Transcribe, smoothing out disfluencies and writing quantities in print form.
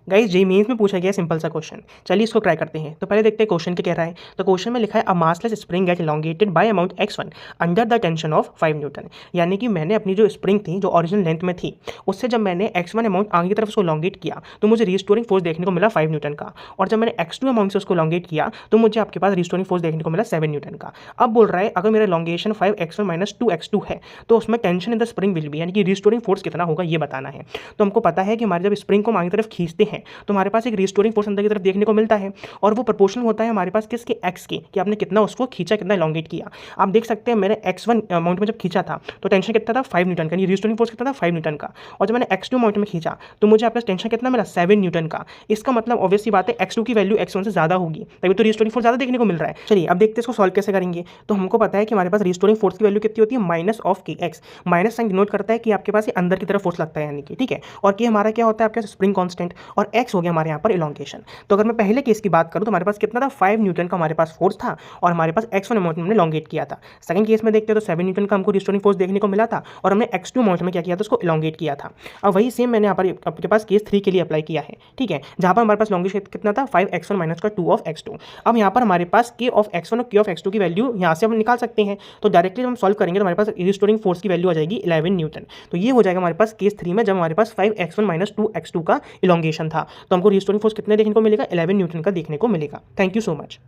Guys JEE mains में पूछा गया सिंपल सा क्वेश्चन, चलिए इसको ट्राई करते हैं। तो पहले देखते हैं क्वेश्चन क्या कह रहा है। तो क्वेश्चन में लिखा है a massless spring get elongated by amount x1 under the tension of 5 newton. यानी कि मैंने अपनी जो स्प्रिंग थी जो ओरिजिनल लेंथ में थी उससे जब मैंने x1 अमाउंट आगे की तरफ उसको एलोंगेट किया तो मुझे रिस्टोरिंग फोर्स देखने को मिला 5 न्यूटन का, और जब मैंने x2 अमाउंट से उसको एलोंगेट किया तो मुझे आपके पास रिस्टोरिंग फोर्स देखने को मिला 7 न्यूटन का। अब बोल रहा है अगर मेरा एलोंगेशन 5x1 माइनस 2x2 है तो उसमें tension in the spring will be, यानी कि रिस्टोरिंग फोर्स कितना होगा ये बताना है। तो हमको पता है कि हमारे जब स्प्रिंग को हम आगे की तरफ खींचते हैं तो हमारे पास एक रिस्टोरिंग फोर्स अंदर की तरफ देखने को मिलता है, और वो प्रोपोर्शनल होता है हमारे पास किसके एक्स के, कि आपने कितना उसको खींचा, कितना एलोंगेट किया। आप देख सकते हैं मैंने x1 अमाउंट में जब खींचा था तो टेंशन कितना था 5 न्यूटन का, यानी रिस्टोरिंग फोर्स कितना था 5 न्यूटन का। और जब मैंने x2 अमाउंट में खींचा तो मुझे आपका टेंशन कितना मिला 7 न्यूटन का। इसका मतलब ऑब्वियसली बात है x2 की वैल्यू x1 से ज़्यादा होगी, तभी तो रिस्टोरिंग फोर्स ज़्यादा देखने को मिल रहा है। चलिए अब देखते हैं इसको सॉल्व कैसे करेंगे। तो हमको पता है कि हमारे पास रिस्टोरिंग फोर्स की वैल्यू कितनी होती है माइनस ऑफ के एक्स। माइनस साइन डिनोट करता है कि आपके पास ये अंदर की तरफ फोर्स लगता है, यानी कि ठीक है। और के हमारा क्या होता है आपके स्प्रिंग कांस्टेंट, और एक्स हो गया हमारे यहाँ पर इलॉन्गेशन। तो अगर मैं पहले केस की बात करूँ तो हमारे पास कितना था 5 न्यूटन का हमारे पास फोर्स था, और हमारे पास x1 अमाउंट में हमने एलोंगेट किया था। सेकंड केस में देखते हैं तो 7 न्यूटन का हमको रिस्टोरिंग फोर्स देखने को मिला था, और हमने x2 अमाउंट में क्या किया था उसको एलोंगेट किया था। अब वही सेम मैंने यहाँ पर आपके पास केस 3 के लिए अप्लाई किया है, ठीक है, जहाँ पर हमारे पास एलोंगेशन कितना था 5x1 माइनस का 2 ऑफ x2। अब यहाँ पर हमारे पास k ऑफ x1 और k ऑफ x2 की वैल्यू यहाँ से हम निकाल सकते हैं। तो डायरेक्टली हम सॉल्व करेंगे तो हमारे पास रिस्टोरिंग फोर्स की वैल्यू आ जाएगी 11 न्यूटन। तो ये हो जाएगा हमारे पास केस 3 में जब हमारे पास 5x1 माइनस 2x2 का इलॉन्गेशन था, तो हमको रिस्टोरिंग फोर्स कितने देखने को मिलेगा 11 न्यूटन का देखने को मिलेगा। Thank you so much.